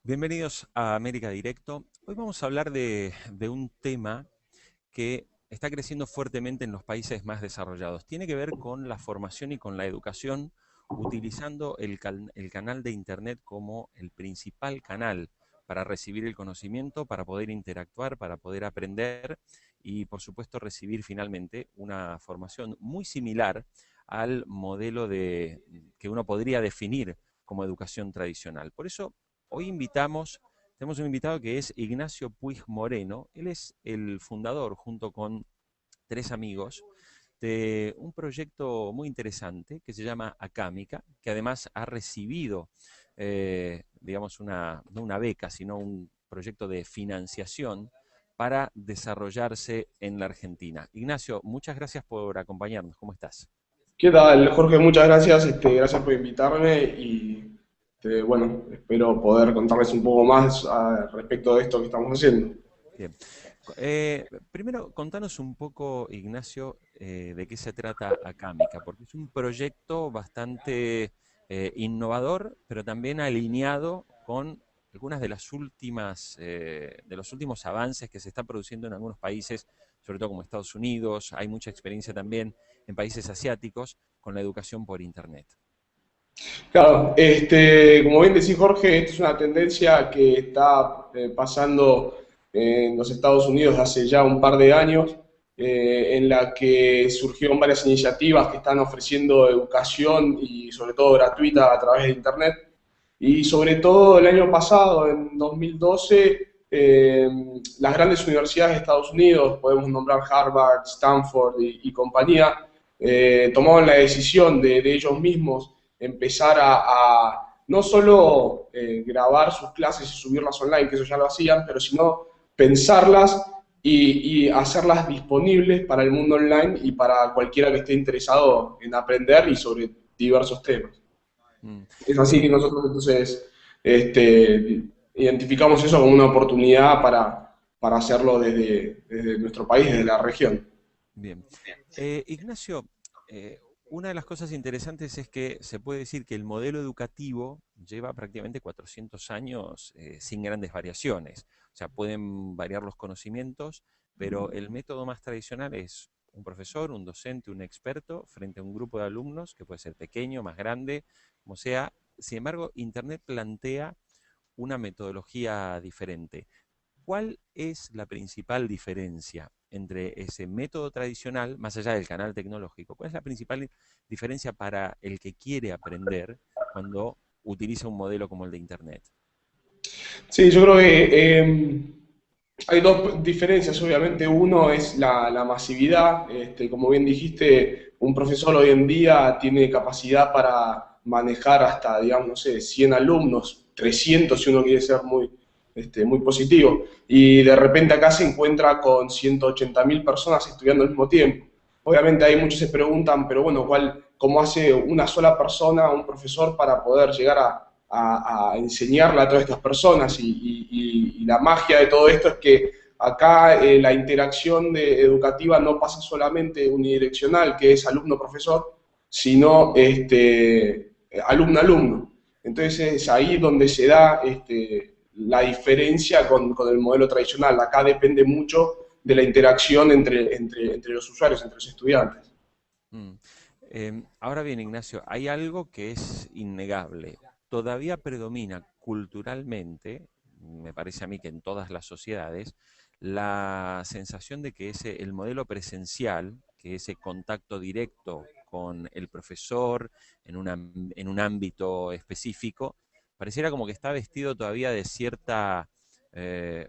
Bienvenidos a América Directo. Hoy vamos a hablar de un tema que está creciendo fuertemente en los países más desarrollados. Tiene que ver con la formación y con la educación, utilizando el canal de Internet como el principal canal para recibir el conocimiento, para poder interactuar, para poder aprender y, por supuesto, recibir finalmente una formación muy similar al modelo que uno podría definir como educación tradicional. Por eso, hoy tenemos un invitado que es Ignacio Puig Moreno. Él es el fundador, junto con tres amigos, de un proyecto muy interesante que se llama Acámica, que además ha recibido, digamos, no una beca, sino un proyecto de financiación para desarrollarse en la Argentina. Ignacio, muchas gracias por acompañarnos. ¿Cómo estás? ¿Qué tal, Jorge? Muchas gracias, gracias por invitarme y bueno, espero poder contarles un poco más respecto de esto que estamos haciendo. Bien. Primero, contanos un poco, Ignacio, de qué se trata Acámica, porque es un proyecto bastante innovador, pero también alineado con algunas de de los últimos avances que se están produciendo en algunos países, sobre todo como Estados Unidos. Hay mucha experiencia también en países asiáticos con la educación por Internet. Claro, como bien decís, Jorge, esta es una tendencia que está pasando en los Estados Unidos hace ya un par de años, en la que surgieron varias iniciativas que están ofreciendo educación y sobre todo gratuita a través de Internet. Y sobre todo el año pasado, en 2012, las grandes universidades de Estados Unidos, podemos nombrar Harvard, Stanford y compañía, tomaron la decisión de ellos mismos empezar no solo grabar sus clases y subirlas online, que eso ya lo hacían, pero sino pensarlas y hacerlas disponibles para el mundo online y para cualquiera que esté interesado en aprender y sobre diversos temas. Mm. Es así que Eh, nosotros entonces identificamos eso como una oportunidad para hacerlo desde nuestro país, desde la región. Bien. Ignacio, una de las cosas interesantes es que se puede decir que el modelo educativo lleva prácticamente 400 años sin grandes variaciones. O sea, pueden variar los conocimientos, pero el método más tradicional es un profesor, un docente, un experto frente a un grupo de alumnos que puede ser pequeño, más grande, como sea. Sin embargo, Internet plantea una metodología diferente. ¿Cuál es la principal diferencia entre ese método tradicional, más allá del canal tecnológico? ¿Cuál es la principal diferencia para el que quiere aprender cuando utiliza un modelo como el de Internet? Sí, yo creo que hay dos diferencias, obviamente. Uno es la masividad. Como bien dijiste, un profesor hoy en día tiene capacidad para manejar hasta, digamos, no sé, 100 alumnos, 300 si uno quiere ser muy positivo. Y de repente acá se encuentra con 180.000 personas estudiando al mismo tiempo. Obviamente hay muchos que se preguntan, pero bueno, ¿cómo hace una sola persona, un profesor, para poder llegar a enseñarle a todas estas personas? Y la magia de todo esto es que acá la interacción educativa no pasa solamente unidireccional, que es alumno-profesor, sino alumno-alumno. Entonces es ahí donde se da la diferencia con el modelo tradicional. Acá depende mucho de la interacción entre los usuarios, entre los estudiantes. Mm. Ahora bien, Ignacio, hay algo que es innegable. Todavía predomina culturalmente, me parece a mí que en todas las sociedades, la sensación de que el modelo presencial, que ese contacto directo con el profesor en un ámbito específico, pareciera como que está vestido todavía de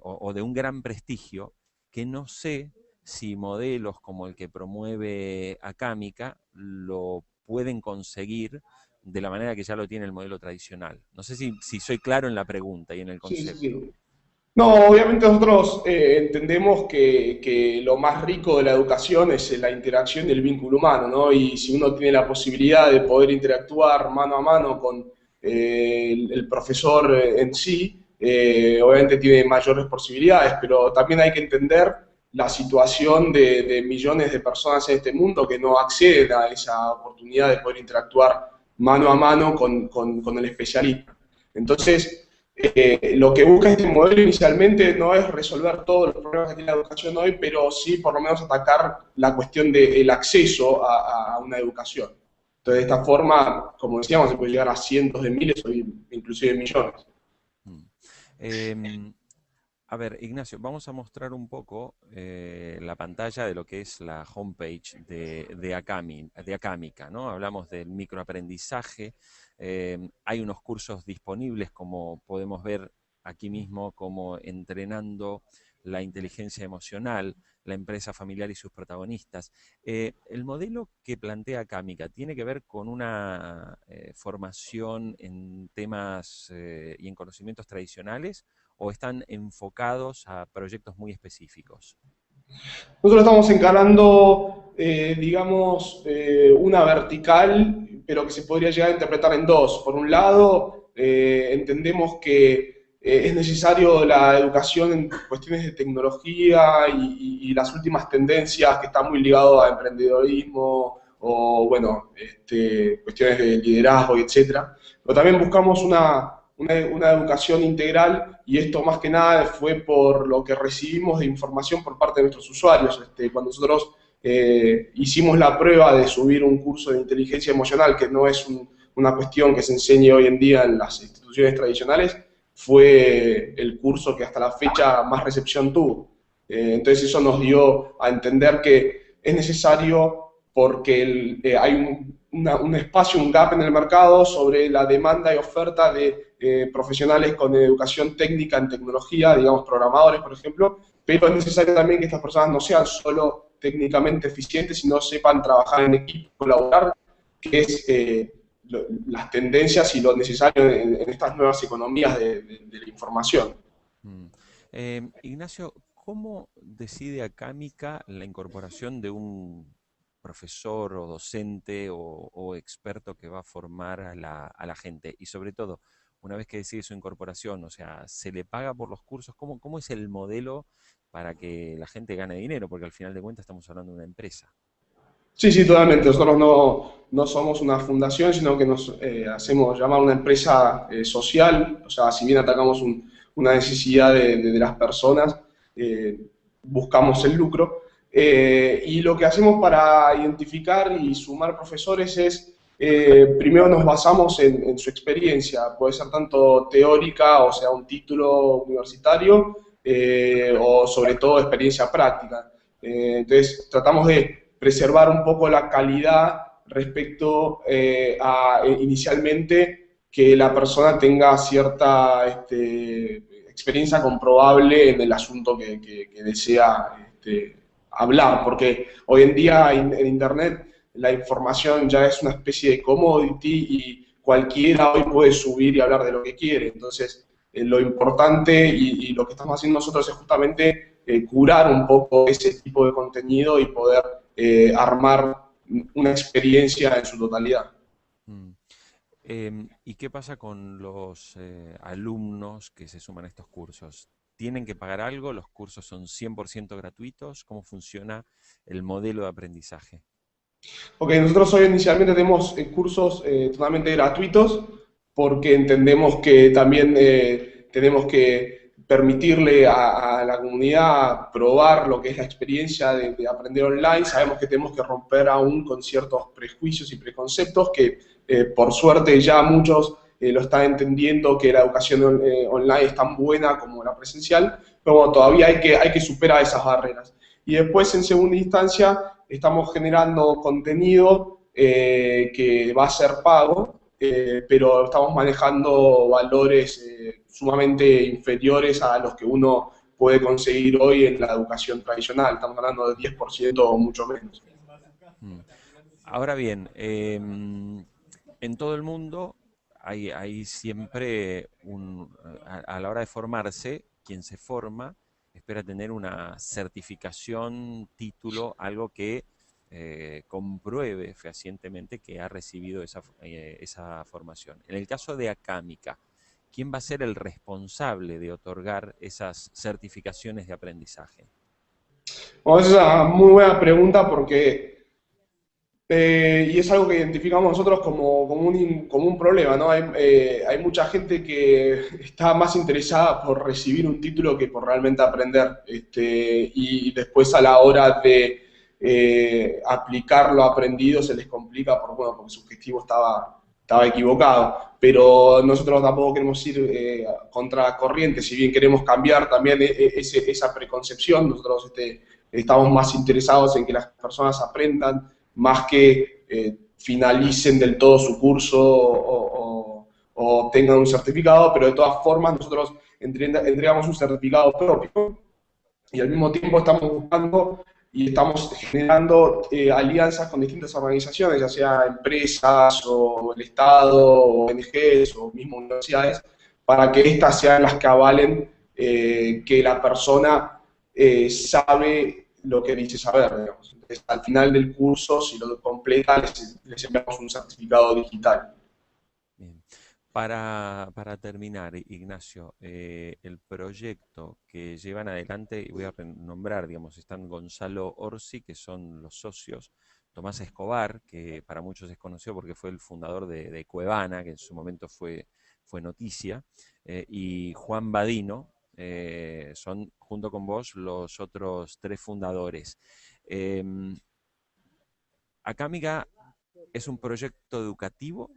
o de un gran prestigio que no sé si modelos como el que promueve Acámica lo pueden conseguir de la manera que ya lo tiene el modelo tradicional. No sé si soy claro en la pregunta y en el Sí, sí, concepto. sí. No, obviamente nosotros entendemos que lo más rico de la educación es la interacción y el vínculo humano, ¿no? Y si uno tiene la posibilidad de poder interactuar mano a mano con el profesor en sí, obviamente tiene mayores posibilidades, pero también hay que entender la situación de millones de personas en este mundo que no acceden a esa oportunidad de poder interactuar mano a mano con el especialista. Entonces, Lo que busca este modelo inicialmente no es resolver todos los problemas que tiene la educación hoy, pero sí por lo menos atacar la cuestión del acceso a una educación. Entonces, de esta forma, como decíamos, se puede llegar a cientos de miles o inclusive millones. Mm. Em, a ver, Ignacio, vamos a mostrar un poco la pantalla de lo que es la homepage de Acámica, ¿no? Hablamos del microaprendizaje, hay unos cursos disponibles, como podemos ver aquí mismo, como Entrenando la inteligencia emocional, la empresa familiar y sus protagonistas. El modelo que plantea Acámica tiene que ver con una formación en temas y en conocimientos tradicionales, o están enfocados a proyectos muy específicos? Nosotros estamos encarando, digamos, una vertical, pero que se podría llegar a interpretar en dos. Por un lado, entendemos que es necesario la educación en cuestiones de tecnología y las últimas tendencias que están muy ligadas a emprendedorismo o, bueno, cuestiones de liderazgo, etcétera. Pero también buscamos una educación integral y esto más que nada fue por lo que recibimos de información por parte de nuestros usuarios. Cuando nosotros hicimos la prueba de subir un curso de inteligencia emocional, que no es una cuestión que se enseñe hoy en día en las instituciones tradicionales, fue el curso que hasta la fecha más recepción tuvo. Entonces eso nos dio a entender que es necesario porque hay un espacio, un gap en el mercado sobre la demanda y oferta de profesionales con educación técnica en tecnología, digamos programadores, por ejemplo, pero es necesario también que estas personas no sean solo técnicamente eficientes, sino sepan trabajar en equipo, colaborar, que es las tendencias y lo necesario en estas nuevas economías de la información. Mm. Ignacio, ¿cómo decide Acámica la incorporación de un profesor o docente o experto que va a formar a la gente? Y sobre todo, una vez que decide su incorporación, o sea, ¿se le paga por los cursos? ¿Cómo es el modelo para que la gente gane dinero? Porque al final de cuentas estamos hablando de una empresa. Sí, sí, totalmente. Nosotros no somos una fundación, sino que nos hacemos llamar una empresa social. O sea, si bien atacamos una necesidad de las personas, eh, buscamos el lucro. Y lo que hacemos para identificar y sumar profesores es, primero nos basamos en su experiencia. Puede ser tanto teórica, o sea, un título universitario, o sobre todo experiencia práctica. Entonces, tratamos de preservar un poco la calidad respecto a inicialmente que la persona tenga cierta experiencia comprobable en el asunto que desea hablar, porque hoy en día en Internet la información ya es una especie de commodity y cualquiera hoy puede subir y hablar de lo que quiere. Entonces, lo importante y lo que estamos haciendo nosotros es justamente curar un poco ese tipo de contenido y poder armar una experiencia en su totalidad. Mm. ¿Y qué pasa con los alumnos que se suman a estos cursos? ¿Tienen que pagar algo? ¿Los cursos son 100% gratuitos? ¿Cómo funciona el modelo de aprendizaje? Ok, nosotros hoy inicialmente tenemos cursos totalmente gratuitos porque entendemos que también tenemos que permitirle a la comunidad probar lo que es la experiencia de aprender online. Sabemos que tenemos que romper aún con ciertos prejuicios y preconceptos que por suerte ya muchos lo están entendiendo que la educación online es tan buena como la presencial, pero bueno, todavía hay que superar esas barreras. Y después, en segunda instancia, estamos generando contenido que va a ser pago, pero estamos manejando valores sumamente inferiores a los que uno puede conseguir hoy en la educación tradicional. Estamos hablando del 10% o mucho menos. Mm. Ahora bien, en todo el mundo hay siempre a la hora de formarse, quien se forma espera tener una certificación, título, algo que compruebe fehacientemente que ha recibido esa formación. En el caso de Acámica, ¿quién va a ser el responsable de otorgar esas certificaciones de aprendizaje? Bueno, esa es una muy buena pregunta porque Y es algo que identificamos nosotros como un problema, ¿no? Hay mucha gente que está más interesada por recibir un título que por realmente aprender. Y después a la hora de aplicar lo aprendido se les complica porque su objetivo estaba equivocado. Pero nosotros tampoco queremos ir contra corriente, si bien queremos cambiar también esa preconcepción. Nosotros estamos más interesados en que las personas aprendan más que finalicen del todo su curso o obtengan un certificado, pero de todas formas nosotros entregamos un certificado propio y al mismo tiempo estamos buscando y estamos generando alianzas con distintas organizaciones, ya sea empresas o el Estado, o ONGs o mismo universidades, para que estas sean las que avalen que la persona sabe lo que dice saber, digamos. Entonces, al final del curso, si lo completa, les enviamos un certificado digital. Bien. Para terminar, Ignacio, el proyecto que llevan adelante, y voy a nombrar, digamos, están Gonzalo Orsi, que son los socios, Tomás Escobar, que para muchos es conocido porque fue el fundador de Cuevana, que en su momento fue noticia, y Juan Badino, son junto con vos los otros tres fundadores. Acámica es un proyecto educativo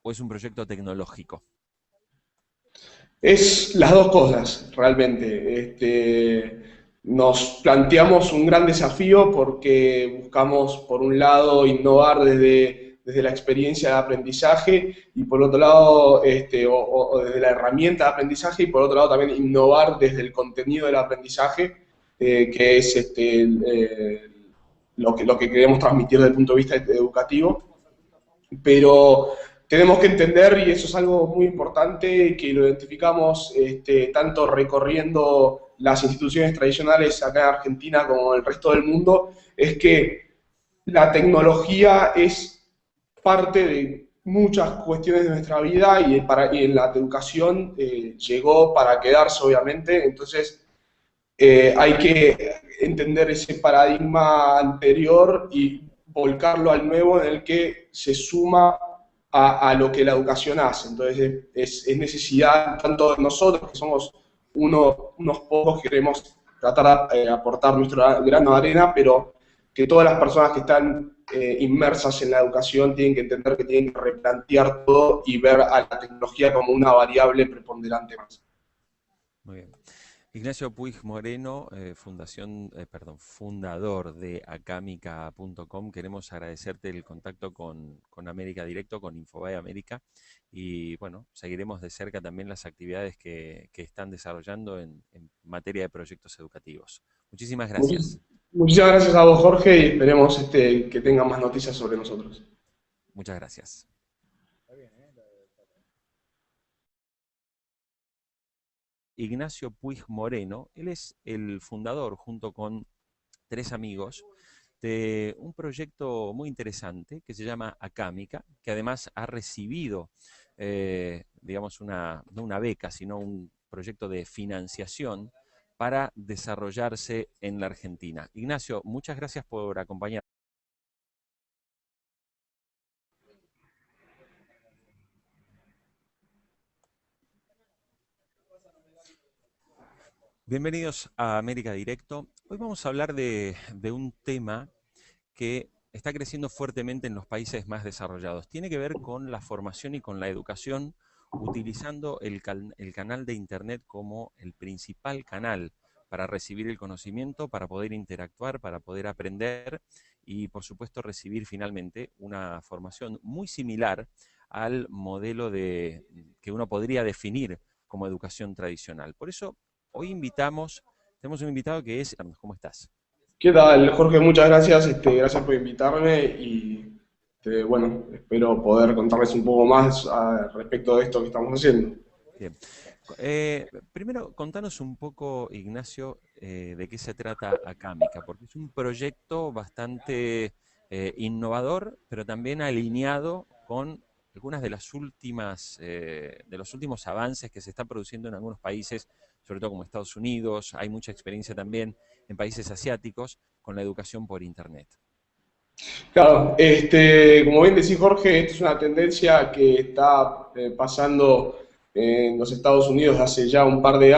o es un proyecto tecnológico? Es las dos cosas, realmente. Nos planteamos un gran desafío porque buscamos, por un lado, innovar desde la experiencia de aprendizaje y por otro lado, o desde la herramienta de aprendizaje y por otro lado también innovar desde el contenido del aprendizaje, que es lo que queremos transmitir desde el punto de vista educativo. Pero tenemos que entender, y eso es algo muy importante, que lo identificamos tanto recorriendo las instituciones tradicionales acá en Argentina como en el resto del mundo, es que la tecnología es parte de muchas cuestiones de nuestra vida y en la educación llegó para quedarse, obviamente. Entonces, hay que entender ese paradigma anterior y volcarlo al nuevo en el que se suma a lo que la educación hace. Entonces es necesidad tanto de nosotros, que somos unos pocos que queremos tratar de aportar nuestro grano de arena, pero que todas las personas que están inmersas en la educación tienen que entender que tienen que replantear todo y ver a la tecnología como una variable preponderante más. Muy bien. Ignacio Puig Moreno, fundador de acámica.com. Queremos agradecerte el contacto con América Directo, con Infobae América, y bueno, seguiremos de cerca también las actividades que están desarrollando en materia de proyectos educativos. Muchísimas gracias. Muchísimas gracias a vos, Jorge, y esperemos que tengan más noticias sobre nosotros. Muchas gracias. Ignacio Puig Moreno, él es el fundador, junto con tres amigos, de un proyecto muy interesante que se llama Acámica, que además ha recibido, digamos, no una beca, sino un proyecto de financiación para desarrollarse en la Argentina. Ignacio, muchas gracias por acompañarnos. Bienvenidos a América Directo. Hoy vamos a hablar de un tema que está creciendo fuertemente en los países más desarrollados. Tiene que ver con la formación y con la educación, utilizando el canal de Internet como el principal canal para recibir el conocimiento, para poder interactuar, para poder aprender y, por supuesto, recibir finalmente una formación muy similar al modelo que uno podría definir como educación tradicional. Por eso, hoy tenemos un invitado que es, ¿cómo estás? ¿Qué tal, Jorge? Muchas gracias. Gracias por invitarme y bueno, espero poder contarles un poco más respecto de esto que estamos haciendo. Bien. Primero, contanos un poco, Ignacio, de qué se trata Acámica, porque es un proyecto bastante innovador, pero también alineado con algunas de los últimos avances que se están produciendo en algunos países, sobre todo como Estados Unidos. Hay mucha experiencia también en países asiáticos con la educación por Internet. Claro, como bien decís Jorge, esta es una tendencia que está pasando en los Estados Unidos hace ya un par de años.